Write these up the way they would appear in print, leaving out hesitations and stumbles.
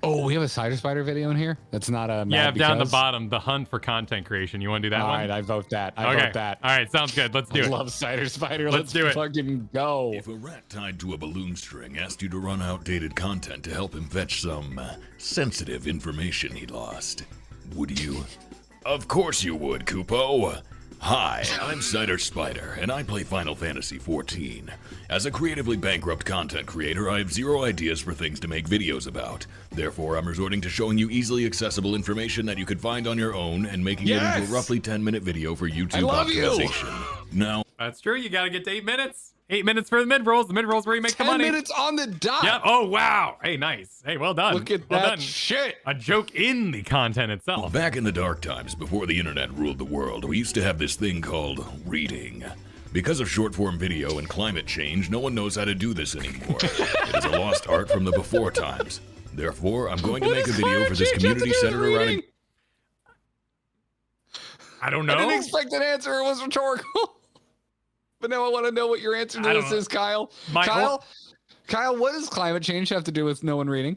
Oh, we have a Cider Spider video in here? That's not a Yeah, down the bottom, the hunt for content creation. You want to do that one? All right, I vote that. I vote that. All right, sounds good. Let's do it. I love Cider Spider. Let's do it. Fucking go. If a rat tied to a balloon string asked you to run outdated content to help him fetch some sensitive information he lost, would you? Of course you would, Kupo. Hi, I'm Cider Spider, and I play Final Fantasy XIV. As a creatively bankrupt content creator, I have zero ideas for things to make videos about. Therefore, I'm resorting to showing you easily accessible information that you could find on your own and making it into a roughly 10-minute video for YouTube optimization. Now, that's true. You got to get to 8 minutes. 8 minutes for the mid-rolls. The mid-rolls where you make the money. 10 minutes on the dot. Yep. Oh, wow. Hey, nice. Hey, well done. Look at well that done. shit. A joke in the content itself. Back in the dark times, before the internet ruled the world, we used to have this thing called reading. Because of short-form video and climate change, no one knows how to do this anymore. It is a lost art from the before times. Therefore, I'm going to make a video for this community centered around... I don't know. I didn't expect an answer. It was rhetorical. But now I want to know what your answer to this is, Kyle. Kyle, what does climate change have to do with no one reading?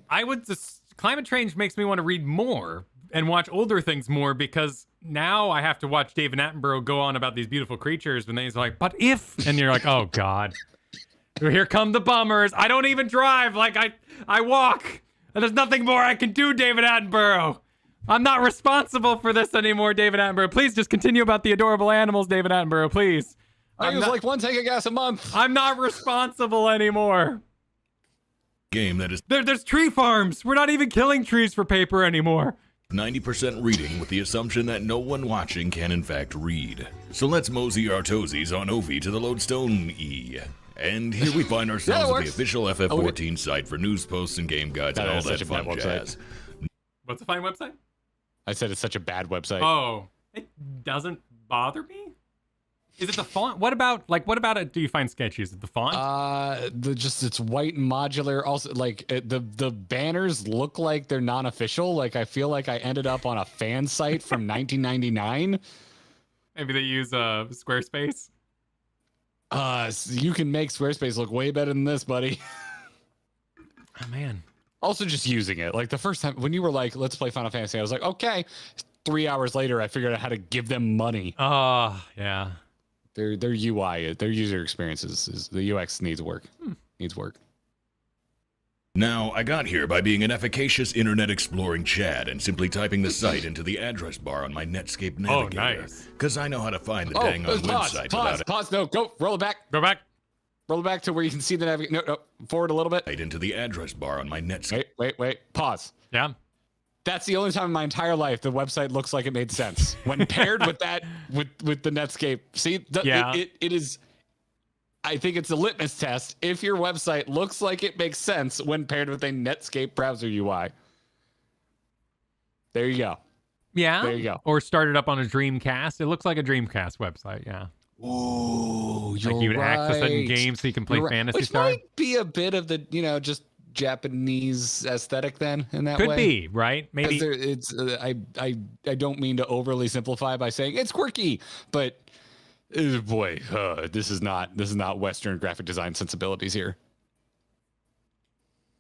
Climate change makes me want to read more and watch older things more, because now I have to watch David Attenborough go on about these beautiful creatures, and then he's like, but if, and you're like, oh God, here come the bummers. I don't even drive. Like I walk, and there's nothing more I can do, David Attenborough. I'm not responsible for this anymore, David Attenborough. Please just continue about the adorable animals, David Attenborough, please. I use like 1 tank of gas a month. I'm not responsible anymore. Game that is there's tree farms. We're not even killing trees for paper anymore. 90% reading with the assumption that no one watching can in fact read. So let's mosey our toesies on Ovi to the Lodestone E. And here we find ourselves at the official FF14 site for news posts and game guides and all that fun jazz. What's a fine website? I said it's such a bad website. Oh, it doesn't bother me. Is it the font? What about it? Do you find sketchy? Is it the font? It's white and modular. Also, like the banners look like they're non-official. Like I feel like I ended up on a fan site from 1999. Maybe they use Squarespace. You can make Squarespace look way better than this, buddy. Oh man. Also, just using it. Like the first time when you were like, "Let's play Final Fantasy," I was like, "Okay." 3 hours later, I figured out how to give them money. Yeah. Their UI, their user experiences, the UX needs work. Needs work. Now, I got here by being an efficacious internet exploring Chad and simply typing the site into the address bar on my Netscape navigator. Oh, nice. Because I know how to find the dang on website without it. Pause, no, go, roll it back. Go back. Roll it back to where you can see the navigator. No, forward a little bit. Right into the address bar on my Netscape. Wait, pause. Yeah. That's the only time in my entire life the website looks like it made sense when paired with that with the Netscape. See, it is. I think it's a litmus test if your website looks like it makes sense when paired with a Netscape browser UI. There you go. Yeah. There you go. Or start it up on a Dreamcast. It looks like a Dreamcast website. Yeah. Oh, you're like you would right. access it in games so you can play Phantasy Which Star. might be a bit of the just Japanese aesthetic then in that way. Could be, right? Maybe it's I don't mean to overly simplify by saying it's quirky, but boy, this is not Western graphic design sensibilities here.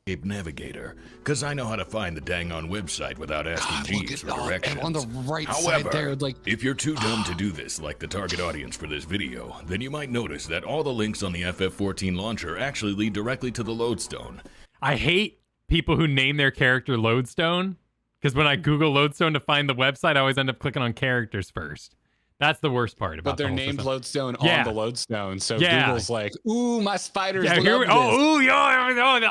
Navigator, because I know how to find the dang on website without asking Jeeves for directions. On the right However, side there, like if you're too dumb to do this, like the target audience for this video, then you might notice that all the links on the FF14 launcher actually lead directly to the Lodestone. I hate people who name their character Lodestone, because when I Google Lodestone to find the website, I always end up clicking on characters first. That's the worst part about it. But they're named Lodestone on the Lodestone, so Google's like, ooh, my spiders love this. The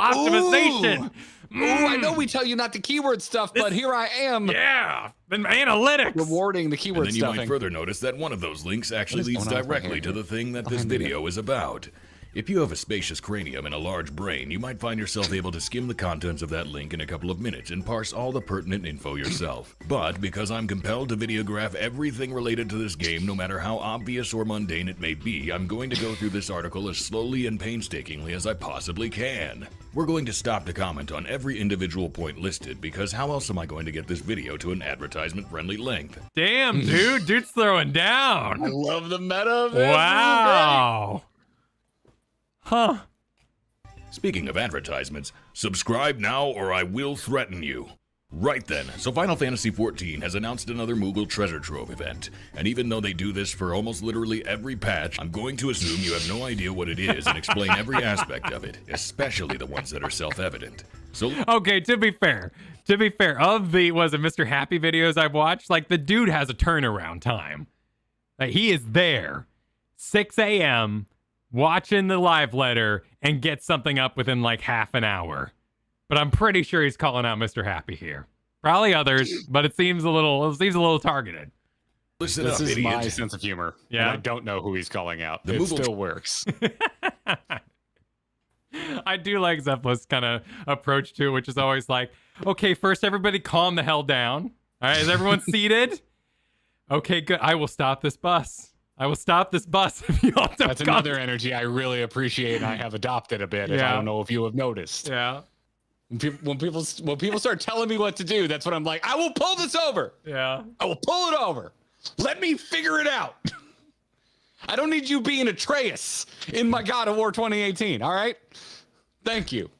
optimization. Ooh, I know we tell you not to keyword stuff, but here I am. Yeah, the analytics. Rewarding the keyword stuffing. And then you might further notice that one of those links actually leads directly to the thing that this video is about. If you have a spacious cranium and a large brain, you might find yourself able to skim the contents of that link in a couple of minutes and parse all the pertinent info yourself. But because I'm compelled to videograph everything related to this game, no matter how obvious or mundane it may be, I'm going to go through this article as slowly and painstakingly as I possibly can. We're going to stop to comment on every individual point listed, because how else am I going to get this video to an advertisement-friendly length? Damn, dude, dude's throwing down. I love the meta of this. Wow. Huh. Speaking of advertisements, subscribe now or I will threaten you. Right then, so Final Fantasy XIV has announced another Mogal Treasure Trove event, and even though they do this for almost literally every patch, I'm going to assume you have no idea what it is and explain every aspect of it, especially the ones that are self-evident. So okay, to be fair, of the Mr. Happy videos I've watched, like the dude has a turnaround time. Like he is there, 6 a.m. watching the live letter and gets something up within like half an hour. But I'm pretty sure he's calling out Mr. Happy here. Probably others, but it seems a little targeted. Listen this up, is idiot. my sense of humor. Yeah. And I don't know who he's calling out. The It Moogle still works. I do like Zephyr's kind of approach to it, which is always like, okay, first everybody calm the hell down. All right, is everyone seated? Okay, good. I will stop this bus. If you all don't That's another energy I really appreciate and I have adopted a bit. Yeah. I don't know if you have noticed. Yeah. When people start telling me what to do, that's when I'm like, I will pull this over. Yeah. I will pull it over. Let me figure it out. I don't need you being Atreus in my God of War 2018. All right. Thank you.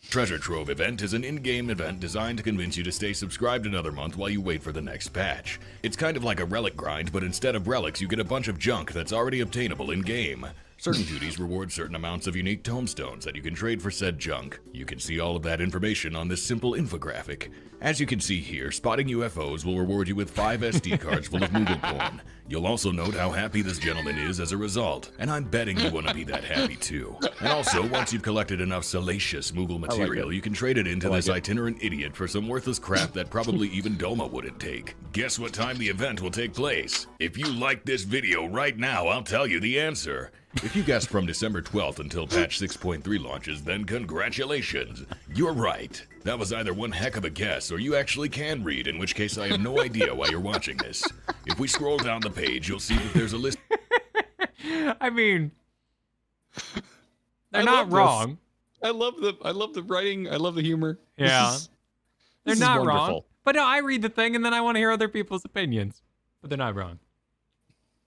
Treasure Trove event is an in-game event designed to convince you to stay subscribed another month while you wait for the next patch. It's kind of like a relic grind, but instead of relics, you get a bunch of junk that's already obtainable in-game. Certain duties reward certain amounts of unique tomestones that you can trade for said junk. You can see all of that information on this simple infographic. As you can see here, spotting UFOs will reward you with 5 SD cards full of Moogle porn. You'll also note how happy this gentleman is as a result, and I'm betting you want to be that happy too. And also, once you've collected enough salacious Moogle material, you can trade it into this itinerant idiot for some worthless crap that probably even Doma wouldn't take. Guess what time the event will take place? If you like this video right now, I'll tell you the answer. If you guessed from December 12th until patch 6.3 launches, then congratulations. You're right. That was either one heck of a guess, or you actually can read, in which case I have no idea why you're watching this. If we scroll down the page, you'll see that there's a list. I mean, they're not wrong. I love the writing. I love the humor. Yeah. They're this not is wrong. wonderful. But no, I read the thing and then I want to hear other people's opinions. But they're not wrong.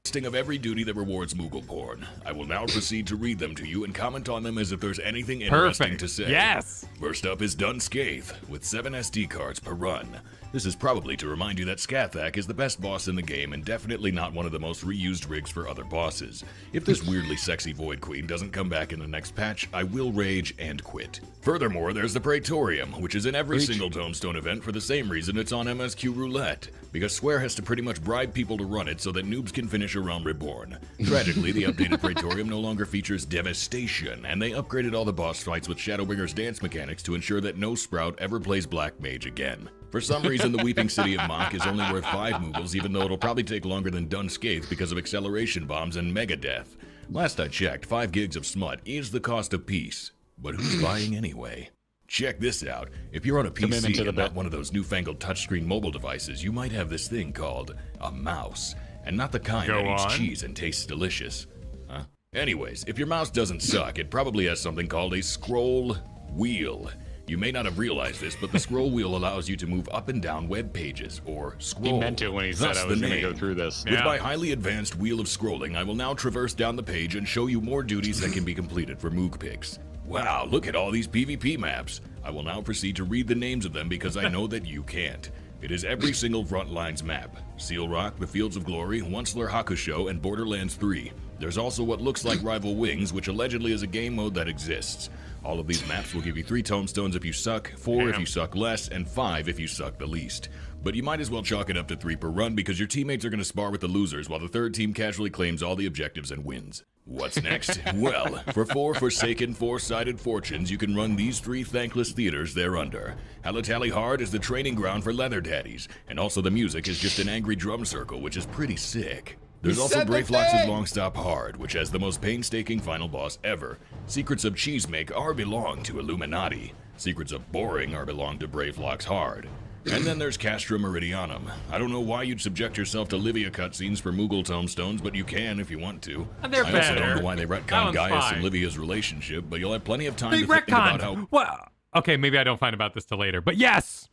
Listing of every duty that rewards Moogle porn. I will now proceed to read them to you and comment on them as if there's anything interesting to say. Yes. First up is Dun Scaith, with 7 SD cards per run. This is probably to remind you that Scathach is the best boss in the game and definitely not one of the most reused rigs for other bosses. If this weirdly sexy Void Queen doesn't come back in the next patch, I will rage and quit. Furthermore, there's the Praetorium, which is in every single Tombstone event for the same reason it's on MSQ Roulette, because Square has to pretty much bribe people to run it so that noobs can finish A Realm Reborn. Tragically, the updated Praetorium no longer features Devastation, and they upgraded all the boss fights with Shadowbringer's dance mechanics to ensure that no Sprout ever plays Black Mage again. For some reason, the Weeping City of Mach is only worth 5 Moogles, even though it'll probably take longer than Dun Scaith because of acceleration bombs and Mega Death. Last I checked, 5 gigs of smut is the cost of peace. But who's buying anyway? Check this out. If you're on a PC and not one of those newfangled touchscreen mobile devices, you might have this thing called a mouse. And not the kind that eats cheese and tastes delicious. Huh? Anyways, if your mouse doesn't suck, it probably has something called a scroll wheel. You may not have realized this, but the scroll wheel allows you to move up and down web pages, or scroll. He meant it when he said I was going to go through this. With my highly advanced wheel of scrolling, I will now traverse down the page and show you more duties that can be completed for Moog picks. Wow, look at all these PvP maps. I will now proceed to read the names of them because I know that you can't. It is every single Frontlines map. Seal Rock, the Fields of Glory, Onceler Hakusho, and Borderlands 3. There's also what looks like Rival Wings, which allegedly is a game mode that exists. All of these maps will give you 3 tomestones if you suck, 4 if you suck less, and 5 if you suck the least. But you might as well chalk it up to 3 per run because your teammates are going to spar with the losers while the third team casually claims all the objectives and wins. What's next? Well, for 4 forsaken, 4-sided fortunes, you can run these 3 thankless theaters thereunder. Halatali Hard is the training ground for leather daddies, and also the music is just an angry drum circle, which is pretty sick. There's also Brayflox's Long Stop Hard, which has the most painstaking final boss ever. Secrets of Cheesemake are belong to Illuminati. Secrets of Boring are belong to Brayflox Hard. And then there's Castra Meridianum. I don't know why you'd subject yourself to Livia cutscenes for Moogle tomestones, but you can if you want to. They're I better. also don't know why they retcon Gaius and Livia's relationship, but you'll have plenty of time to think about how... Well, okay, maybe I don't find about this till later, but yes!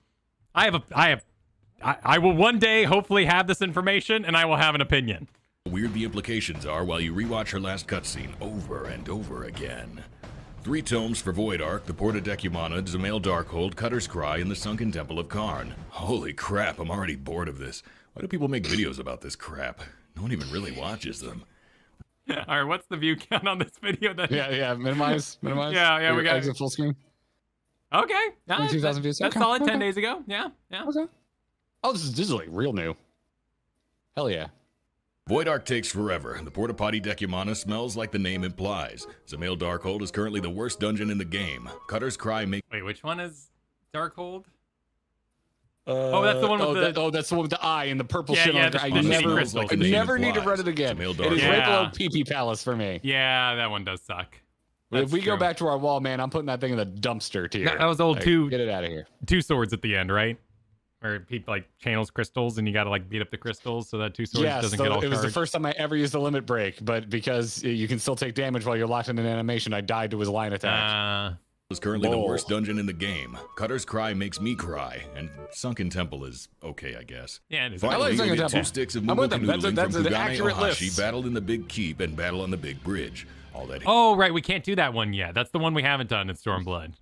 I will one day hopefully have this information, and I will have an opinion. weird the implications are while you rewatch her last cutscene over and over again. 3 tomes for Void Ark, the Porta Decumana, Zamail Darkhold, Cutter's Cry, and the Sunken Temple of Karn. Holy crap, I'm already bored of this. Why do people make videos about this crap? No one even really watches them. All right, what's the view count on this video then? Yeah, minimize. Yeah, we got exit full screen. Okay. 2,000 views. That's Okay, solid. 10 okay. days ago. Yeah. Okay. Oh, this is like real new. Hell yeah. Void Ark takes forever. The Porta Potty Decumana smells like the name implies. Zamail Darkhold is currently the worst dungeon in the game. Cutter's Cry makes... Wait, which one is Darkhold? That's the one with that's the one with the eye and the purple shit yeah, on it. I the never, crystals. I never need to run it again. It is right below PP Palace for me. Yeah, that one does suck. If we true. go back to our wall, man, I'm putting that thing in the dumpster tier. That was old too. Get it out of here. 2 swords at the end, right? Where people like channels crystals and you got to like beat up the crystals so that 2 swords doesn't get all charged. It was the first time I ever used the limit break, but because you can still take damage while you're locked in an animation, I died to his line attack. is currently the worst dungeon in the game. Cutter's Cry makes me cry, and Sunken Temple is okay, I guess. Yeah, it is. Finally, I like Sunken we get Temple. 2 sticks of I'm with Moogle them. That's Canoodling an from Kugane accurate Ohashi, list. Battle in the Big Keep, and Battle on the Big Bridge. All that. Oh, right, we can't do that one yet. That's the one we haven't done in Stormblood,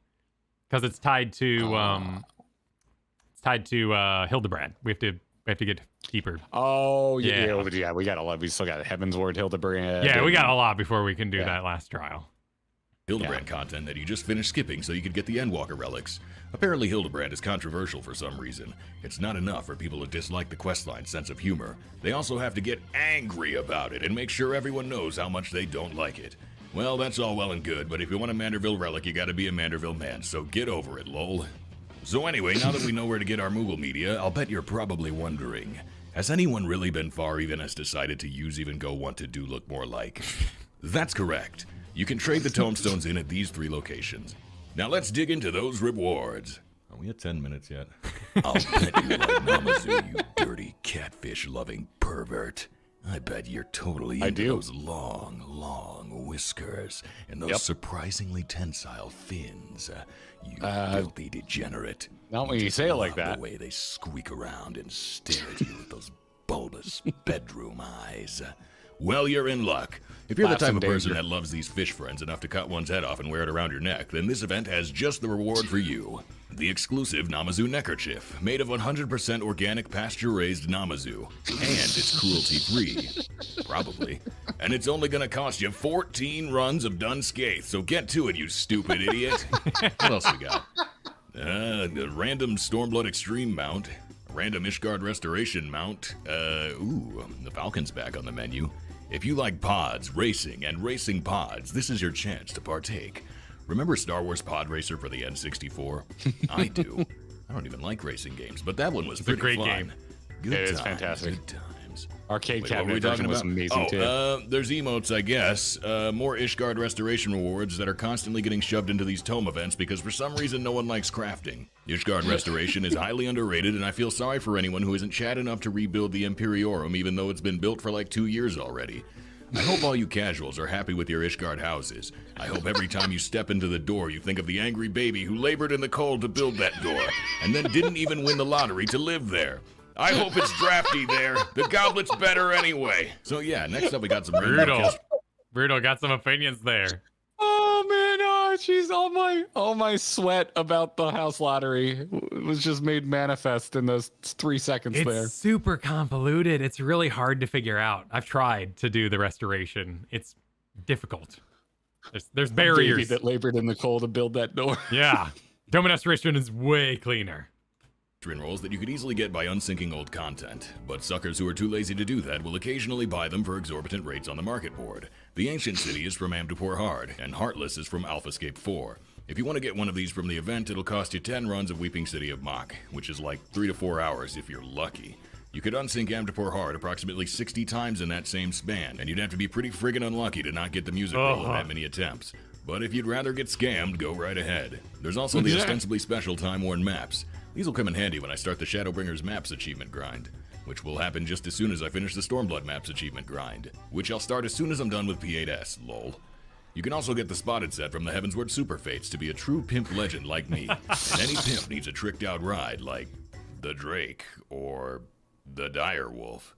because it's tied to Hildebrand. We have to get deeper. Oh Yeah. we got a lot. We still got Heavensward, Hildebrand. Yeah, we got a lot before we can do that last trial. Hildebrand content that you just finished skipping so you could get the Endwalker relics. Apparently Hildebrand is controversial for some reason. It's not enough for people to dislike the questline's sense of humor. They also have to get angry about it and make sure everyone knows how much they don't like it. Well, that's all well and good, but if you want a Manderville relic, you gotta be a Manderville man, so get over it, lol. So anyway, now that we know where to get our Moogle media, I'll bet you're probably wondering, has anyone really been far even has decided to use even go want to do look more like? That's correct. You can trade the tomestones in at these 3 locations. Now let's dig into those rewards. Are we at 10 minutes yet? I'll bet you like Namazu, you dirty catfish-loving pervert. I bet you're totally into those long, long whiskers and those surprisingly tensile fins. You filthy degenerate. Not when you say it like that. The way they squeak around and stare at you with those bulbous bedroom eyes. Well, you're in luck. If you're the type of person that loves these fish friends enough to cut one's head off and wear it around your neck, then this event has just the reward for you. The exclusive Namazu neckerchief, made of 100% organic pasture-raised Namazu. And it's cruelty-free. Probably. And it's only gonna cost you 14 runs of done scathe, so get to it, you stupid idiot. What else we got? The random Stormblood Extreme mount. Random Ishgard Restoration mount. The Falcon's back on the menu. If you like pods, racing, and racing pods, this is your chance to partake. Remember Star Wars Pod Racer for the N64? I do. I don't even like racing games, but that one was pretty great fun. Game. Good It times, is fantastic. Good times. Arcade Wait, what were cabinet we talking version was about? amazing too. There's emotes, I guess. More Ishgard Restoration rewards that are constantly getting shoved into these tome events because for some reason no one likes crafting. Ishgard Restoration is highly underrated, and I feel sorry for anyone who isn't Chad enough to rebuild the Imperiorum even though it's been built for like 2 years already. I hope all you casuals are happy with your Ishgard houses. I hope every time you step into the door you think of the angry baby who labored in the cold to build that door, and then didn't even win the lottery to live there. I hope it's drafty there. The goblet's better anyway. So yeah, next up we got some Brutal got some opinions there. Oh man, jeez, all my sweat about the house lottery was just made manifest in those 3 seconds there. It's super convoluted. It's really hard to figure out. I've tried to do the restoration. It's difficult. There's barriers. Baby that labored in the cold to build that door. Yeah, Dome restoration is way cleaner. Rolls that you could easily get by unsyncing old content, but suckers who are too lazy to do that will occasionally buy them for exorbitant rates on the market board. The Ancient City is from Amdapor Hard, and Heartless is from AlphaScape 4. If you want to get one of these from the event, it'll cost you 10 runs of Weeping City of Mach, which is like 3 to 4 hours if you're lucky. You could unsync Amdapor Hard approximately 60 times in that same span, and you'd have to be pretty friggin' unlucky to not get the music roll in that many attempts. But if you'd rather get scammed, go right ahead. There's also the ostensibly special time-worn maps. These will come in handy when I start the Shadowbringers Maps achievement grind, which will happen just as soon as I finish the Stormblood Maps achievement grind, which I'll start as soon as I'm done with P8S, lol. You can also get the Spotted set from the Heavensward Super Fates to be a true pimp legend like me, and any pimp needs a tricked out ride like the Drake or the Dire Wolf.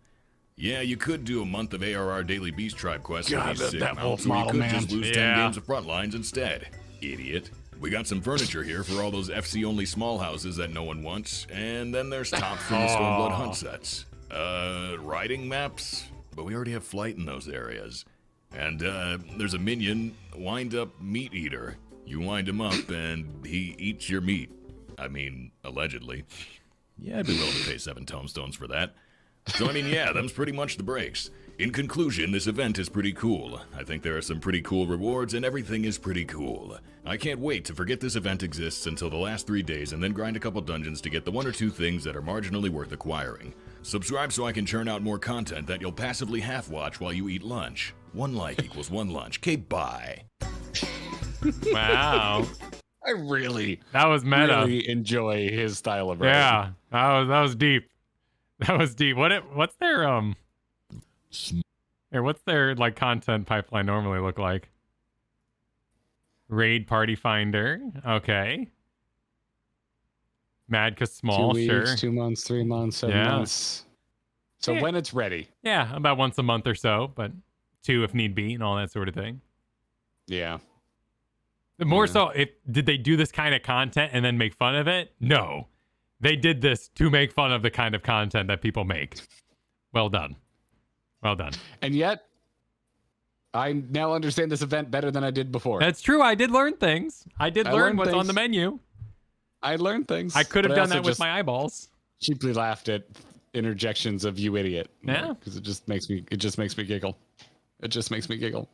Yeah, you could do a month of ARR Daily Beast Tribe quests with these sick mounts, or you could just lose 10 games of Frontlines instead. Idiot. We got some furniture here for all those FC-only small houses that no one wants, and then there's tops from the Stormblood hunt sets. Riding maps? But we already have flight in those areas. And, there's a minion, wind-up meat eater. You wind him up, and he eats your meat. I mean, allegedly. Yeah, I'd be willing to pay 7 tomestones for that. So, I mean, yeah, them's pretty much the breaks. In conclusion, this event is pretty cool. I think there are some pretty cool rewards, and everything is pretty cool. I can't wait to forget this event exists until the last 3 days and then grind a couple dungeons to get the 1 or 2 things that are marginally worth acquiring. Subscribe so I can churn out more content that you'll passively half-watch while you eat lunch. 1 like equals 1 lunch. Okay, bye. Wow. I really enjoy his style of writing. Yeah, that was deep. That was deep. What's their what's their like content pipeline normally look like? Raid Party Finder. Okay. Mad Cause Small, 2 weeks, sure. 2 months, 3 months, 7 months. So when it's ready. Yeah, about once a month or so, but 2 if need be and all that sort of thing. Yeah. More so, did they do this kind of content and then make fun of it? No. They did this to make fun of the kind of content that people make. Well done. Well done. And yet, I now understand this event better than I did before. That's true. I did learn things. I learn what's on the menu. I learned things. I could have done that with my eyeballs. Cheaply laughed at interjections of "you idiot." Yeah. Because it just makes me giggle. It just makes me giggle.